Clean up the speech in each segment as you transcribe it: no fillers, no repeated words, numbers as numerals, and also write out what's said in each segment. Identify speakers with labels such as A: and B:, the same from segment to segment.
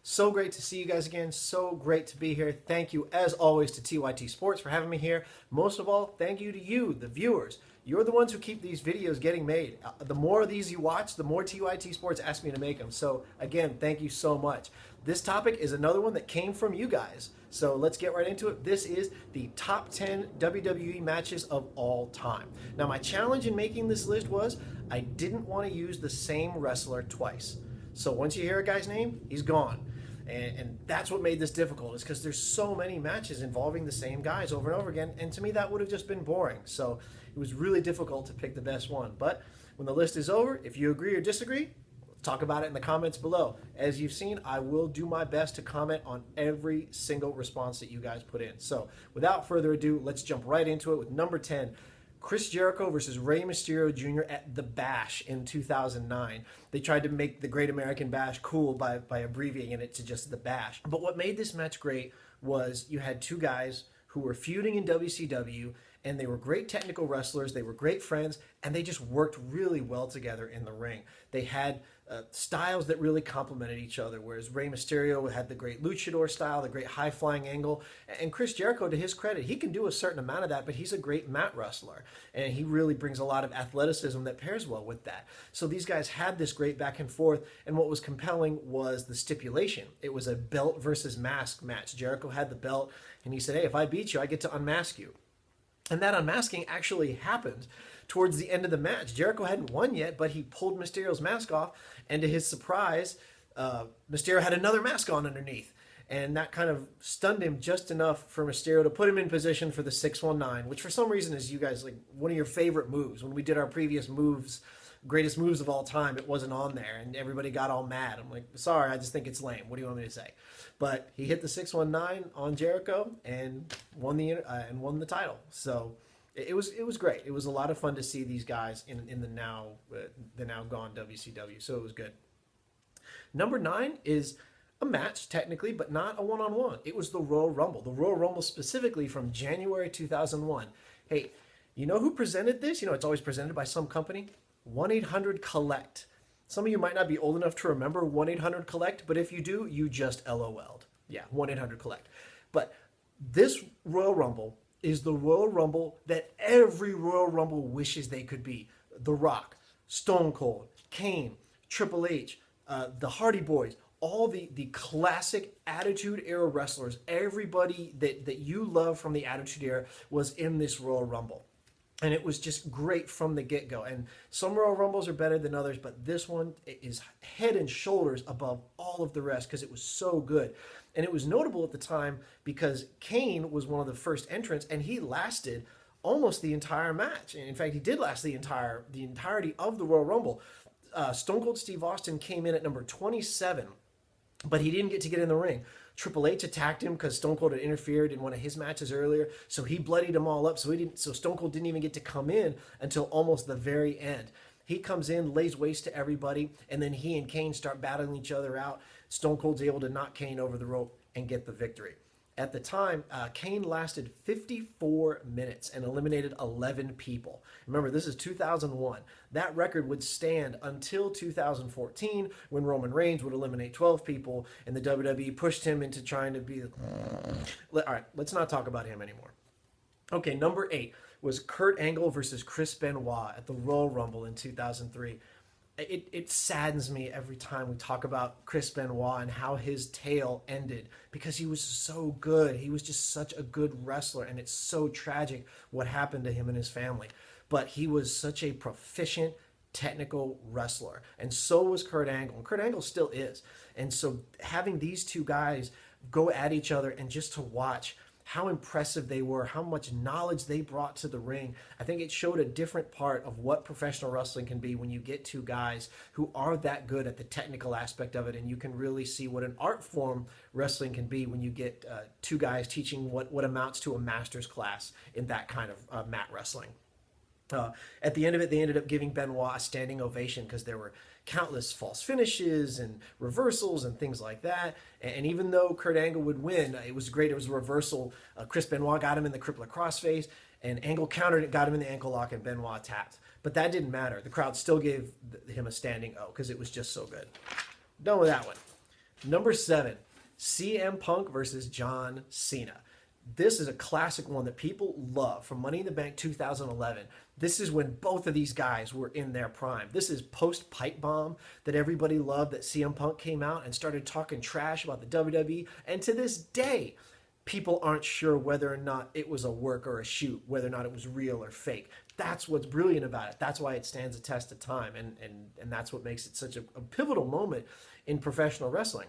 A: So great to see you guys again. So great to be here. Thank you, as always, to TYT Sports for having me here. Most of all, thank you to you, the viewers. You're the ones who keep these videos getting made. The more of these you watch, the more TYT Sports ask me to make them. So, again, thank you so much. This topic is another one that came from you guys. So let's get right into it. This is the top 10 WWE matches of all time. Now, my challenge in making this list was I didn't want to use the same wrestler twice. So once you hear a guy's name, he's gone. And that's what made this difficult, is because there's so many matches involving the same guys over and over again, and to me that would have just been boring. So it was really difficult to pick the best one. But when the list is over, if you agree or disagree, talk about it in the comments below. As you've seen, I will do my best to comment on every single response that you guys put in. So without further ado, let's jump right into it with number 10. Chris Jericho versus Rey Mysterio Jr. at the Bash in 2009. They tried to make the Great American Bash cool by abbreviating it to just the Bash. But what made this match great was you had two guys who were feuding in WCW, and they were great technical wrestlers, they were great friends, and they just worked really well together in the ring. They had styles that really complemented each other, whereas Rey Mysterio had the great luchador style, the great high-flying angle, and Chris Jericho, to his credit, he can do a certain amount of that, but he's a great mat wrestler, and he really brings a lot of athleticism that pairs well with that. So these guys had this great back and forth, and what was compelling was the stipulation. It was a belt versus mask match. Jericho had the belt, and he said, hey, if I beat you, I get to unmask you. And that unmasking actually happened towards the end of the match. Jericho hadn't won yet, but he pulled Mysterio's mask off, and to his surprise, Mysterio had another mask on underneath. And that kind of stunned him just enough for Mysterio to put him in position for the 619, which for some reason is, you guys, like one of your favorite moves. When we did our previous moves, greatest moves of all time, it wasn't on there, and everybody got all mad. I'm like, sorry, I just think it's lame. What do you want me to say? But he hit the 619 on Jericho and won the title. So it was great. It was a lot of fun to see these guys in the now gone WCW. So it was good. Number 9 is a match technically, but not a one-on-one. It was the Royal Rumble. The Royal Rumble specifically from January 2001. Hey, you know who presented this? You know, it's always presented by some company. 1-800-COLLECT. Some of you might not be old enough to remember 1-800-COLLECT, but if you do, you just LOL'd. Yeah, 1-800-COLLECT. But this Royal Rumble is the Royal Rumble that every Royal Rumble wishes they could be. The Rock, Stone Cold, Kane, Triple H, the Hardy Boys, all the classic Attitude Era wrestlers, everybody that you love from the Attitude Era was in this Royal Rumble. And it was just great from the get-go. And some Royal Rumbles are better than others, but this one is head and shoulders above all of the rest because it was so good. And it was notable at the time because Kane was one of the first entrants, and he lasted almost the entire match. And in fact, he did last the entirety of the Royal Rumble. Stone Cold Steve Austin came in at number 27, but he didn't get to get in the ring. Triple H attacked him because Stone Cold had interfered in one of his matches earlier, so he bloodied them all up. So Stone Cold didn't even get to come in until almost the very end. He comes in, lays waste to everybody, and then he and Kane start battling each other out. Stone Cold's able to knock Kane over the rope and get the victory. At the time, Kane lasted 54 minutes and eliminated 11 people. Remember, this is 2001. That record would stand until 2014 when Roman Reigns would eliminate 12 people and the WWE pushed him into trying to be... All right, let's not talk about him anymore. Okay, number 8 was Kurt Angle versus Chris Benoit at the Royal Rumble in 2003. It saddens me every time we talk about Chris Benoit and how his tale ended because he was so good. He was just such a good wrestler, and it's so tragic what happened to him and his family. But he was such a proficient, technical wrestler, and so was Kurt Angle. And Kurt Angle still is. And so having these two guys go at each other and just to watch how impressive they were, how much knowledge they brought to the ring. I think it showed a different part of what professional wrestling can be when you get two guys who are that good at the technical aspect of it, and you can really see what an art form wrestling can be when you get two guys teaching what amounts to a master's class in that kind of mat wrestling. At the end of it, they ended up giving Benoit a standing ovation because there were countless false finishes and reversals and things like that. And even though Kurt Angle would win, it was great. It was a reversal. Chris Benoit got him in the crippler crossface, and Angle countered it, got him in the ankle lock, and Benoit tapped. But that didn't matter. The crowd still gave him a standing O because it was just so good. Done with that one. Number 7, CM Punk versus John Cena. This is a classic one that people love from Money in the Bank 2011. This is when both of these guys were in their prime. This is post pipe bomb that everybody loved, that CM Punk came out and started talking trash about the WWE. And to this day, people aren't sure whether or not it was a work or a shoot, whether or not it was real or fake. That's what's brilliant about it. That's why it stands a test of time. And that's what makes it such a pivotal moment in professional wrestling.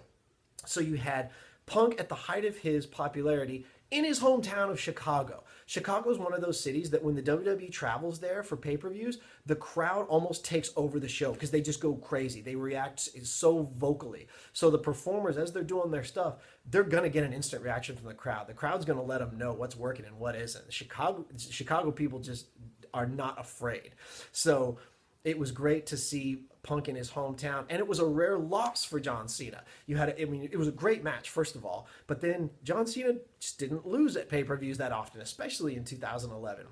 A: So you had Punk at the height of his popularity in his hometown of Chicago. Chicago is one of those cities that when the WWE travels there for pay-per-views, the crowd almost takes over the show because they just go crazy. They react so vocally. So the performers, as they're doing their stuff, they're going to get an instant reaction from the crowd. The crowd's going to let them know what's working and what isn't. Chicago people just are not afraid. So it was great to see Punk in his hometown, and it was a rare loss for John Cena. It was a great match, first of all, but then John Cena just didn't lose at pay-per-views that often, especially in 2011.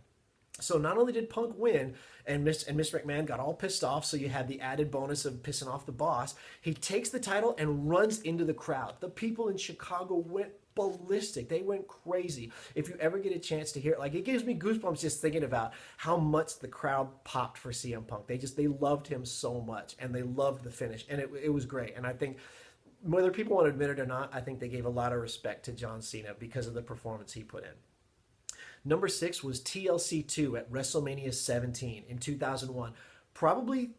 A: So not only did Punk win, and Miss McMahon got all pissed off, so you had the added bonus of pissing off the boss, he takes the title and runs into the crowd. The people in Chicago went ballistic. They went crazy. If you ever get a chance to hear it, like, it gives me goosebumps just thinking about how much the crowd popped for CM Punk. They loved him so much, and they loved the finish, and it was great. And I think whether people want to admit it or not, I think they gave a lot of respect to John Cena because of the performance he put in. Number 6 was TLC 2 at WrestleMania 17 in 2001. Probably,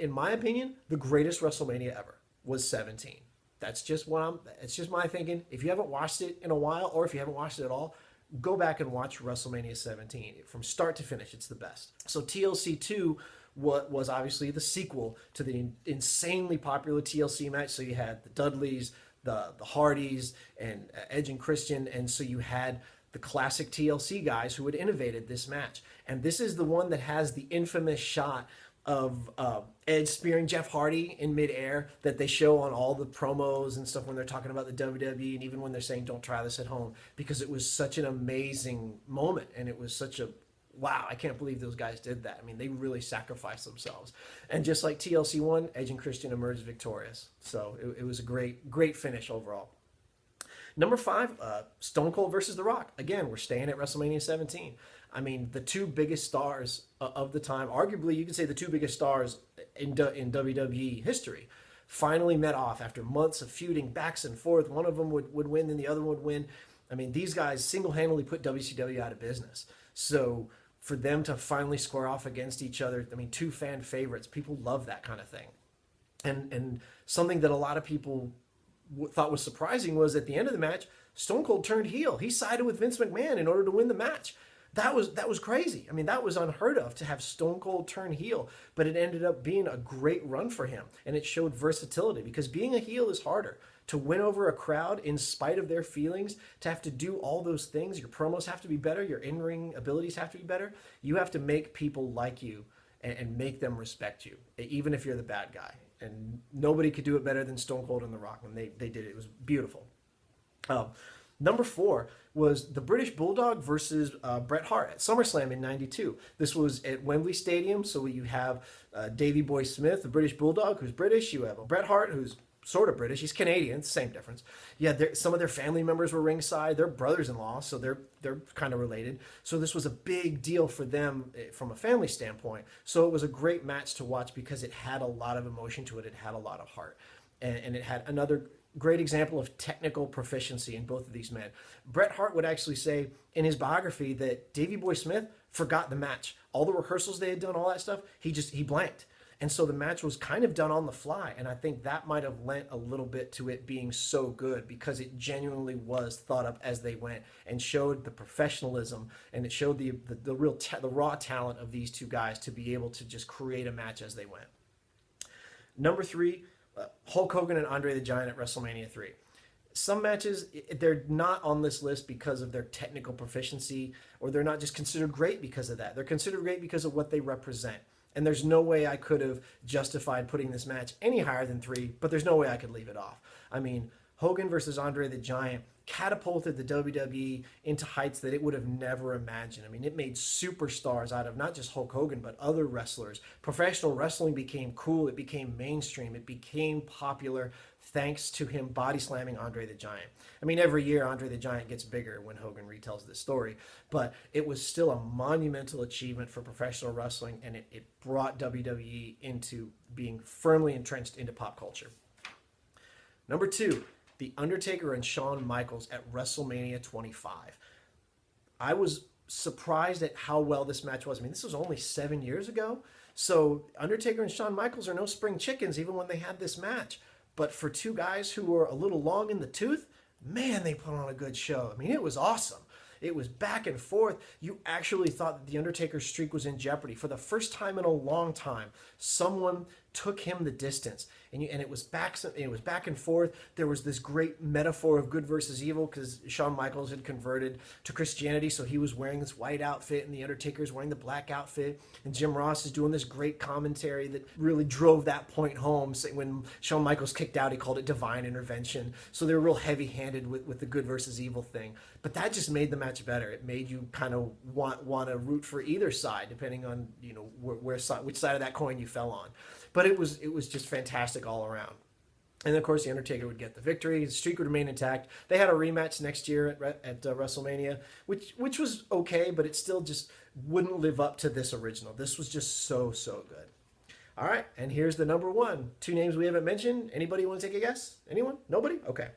A: in my opinion, the greatest WrestleMania ever was 17. It's just my thinking. If you haven't watched it in a while, or if you haven't watched it at all, go back and watch WrestleMania 17. From start to finish, it's the best. So TLC 2 was obviously the sequel to the insanely popular TLC match. So you had the Dudleys, the Hardys, and Edge and Christian, and so you had the classic TLC guys who had innovated this match. And this is the one that has the infamous shot of Edge spearing Jeff Hardy in midair that they show on all the promos and stuff when they're talking about the WWE, and even when they're saying don't try this at home, because it was such an amazing moment, and it was such a wow, I can't believe those guys did that. I mean, they really sacrificed themselves. And just like TLC 1, Edge and Christian emerged victorious. So it was a great finish overall. Number 5, Stone Cold versus The Rock. Again, we're staying at WrestleMania 17. I mean, the two biggest stars of the time, arguably you could say the two biggest stars in WWE history, finally met off after months of feuding backs and forth. One of them would win, then the other one would win. I mean, these guys single-handedly put WCW out of business. So for them to finally square off against each other, I mean, two fan favorites, people love that kind of thing. And something that a lot of people thought was surprising was at the end of the match, Stone Cold turned heel. He sided with Vince McMahon in order to win the match. That was crazy. I mean, that was unheard of, to have Stone Cold turn heel, but it ended up being a great run for him, and it showed versatility, because being a heel is harder. To win over a crowd in spite of their feelings, to have to do all those things, your promos have to be better, your in-ring abilities have to be better. You have to make people like you and make them respect you, even if you're the bad guy. And nobody could do it better than Stone Cold and The Rock, and they did it. It was beautiful. Number 4 was the British Bulldog versus Bret Hart at SummerSlam in '92. This was at Wembley Stadium, so you have Davey Boy Smith, the British Bulldog, who's British. You have Bret Hart, who's sort of British. He's Canadian, same difference. Yeah, some of their family members were ringside. They're brothers-in-law, so they're kind of related. So this was a big deal for them from a family standpoint. So it was a great match to watch because it had a lot of emotion to it. It had a lot of heart. And it had another great example of technical proficiency in both of these men. Bret Hart would actually say in his biography that Davey Boy Smith forgot the match. All the rehearsals they had done, all that stuff, he blanked. And so the match was kind of done on the fly. And I think that might have lent a little bit to it being so good, because it genuinely was thought up as they went and showed the professionalism, and it showed the raw talent of these two guys to be able to just create a match as they went. Number 3, Hulk Hogan and Andre the Giant at WrestleMania 3. Some matches, they're not on this list because of their technical proficiency, or they're not just considered great because of that. They're considered great because of what they represent. And there's no way I could have justified putting this match any higher than 3, but there's no way I could leave it off. I mean, Hogan versus Andre the Giant catapulted the WWE into heights that it would have never imagined. I mean, it made superstars out of not just Hulk Hogan, but other wrestlers. Professional wrestling became cool. It became mainstream. It became popular. thanks to him body slamming Andre the Giant. I mean, every year Andre the Giant gets bigger when Hogan retells this story, but it was still a monumental achievement for professional wrestling, and it brought WWE into being firmly entrenched into pop culture. Number 2, The Undertaker and Shawn Michaels at WrestleMania 25. I was surprised at how well this match was. I mean, this was only 7 years ago, so Undertaker and Shawn Michaels are no spring chickens even when they had this match. But for two guys who were a little long in the tooth, man, they put on a good show. I mean, it was awesome. It was back and forth. You actually thought that the Undertaker's streak was in jeopardy. For the first time in a long time, someone took him the distance, and it was back and forth. There was this great metaphor of good versus evil because Shawn Michaels had converted to Christianity, so he was wearing this white outfit, and the Undertaker's wearing the black outfit, and Jim Ross is doing this great commentary that really drove that point home. So when Shawn Michaels kicked out, he called it divine intervention. So they were real heavy-handed with the good versus evil thing, but that just made the match better. It made you kind of want to root for either side, depending on which side of that coin you fell on. But it was just fantastic all around. And of course, the Undertaker would get the victory. The streak would remain intact. They had a rematch next year at WrestleMania, which was okay, but it still just wouldn't live up to this original. This was just so good. All right, and here's the number 1. 2 names we haven't mentioned. Anybody want to take a guess? Anyone? Nobody? Okay.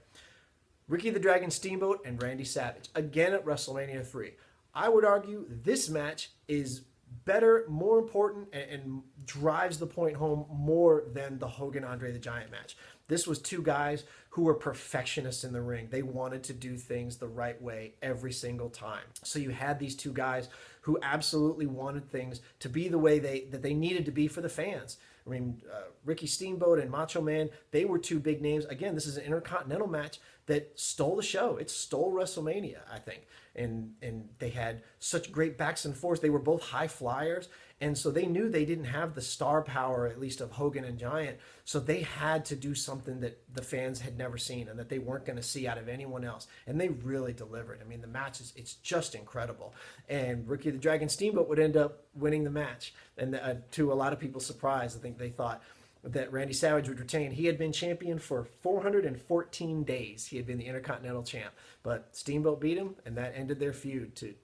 A: Ricky the Dragon Steamboat and Randy Savage, again at WrestleMania 3. I would argue this match is better, more important, and drives the point home more than the Hogan Andre the Giant match. This was two guys who were perfectionists in the ring. They wanted to do things the right way every single time. So you had these two guys who absolutely wanted things to be the way that they needed to be for the fans. I mean, Ricky Steamboat and Macho Man, they were two big names. Again, this is an Intercontinental match that stole the show. It stole WrestleMania, I think. And they had such great backs and forths. They were both high flyers. And so they knew they didn't have the star power, at least of Hogan and Giant. So they had to do something that the fans had never seen and that they weren't going to see out of anyone else. And they really delivered. I mean, the match it's just incredible. And Ricky the Dragon Steamboat would end up winning the match. And to a lot of people's surprise, I think they thought that Randy Savage would retain. He had been champion for 414 days. He had been the Intercontinental champ. But Steamboat beat him, and that ended their feud to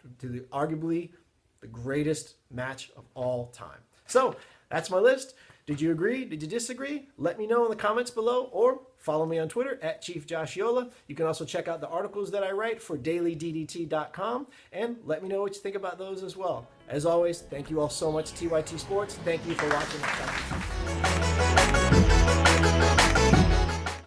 A: arguably the greatest match of all time. So that's my list. Did you agree? Did you disagree? Let me know in the comments below, or follow me on Twitter at Chief Josh Yola. You can also check out the articles that I write for dailyddt.com, and let me know what you think about those as well. As always, thank you all so much, TYT Sports. Thank you for watching.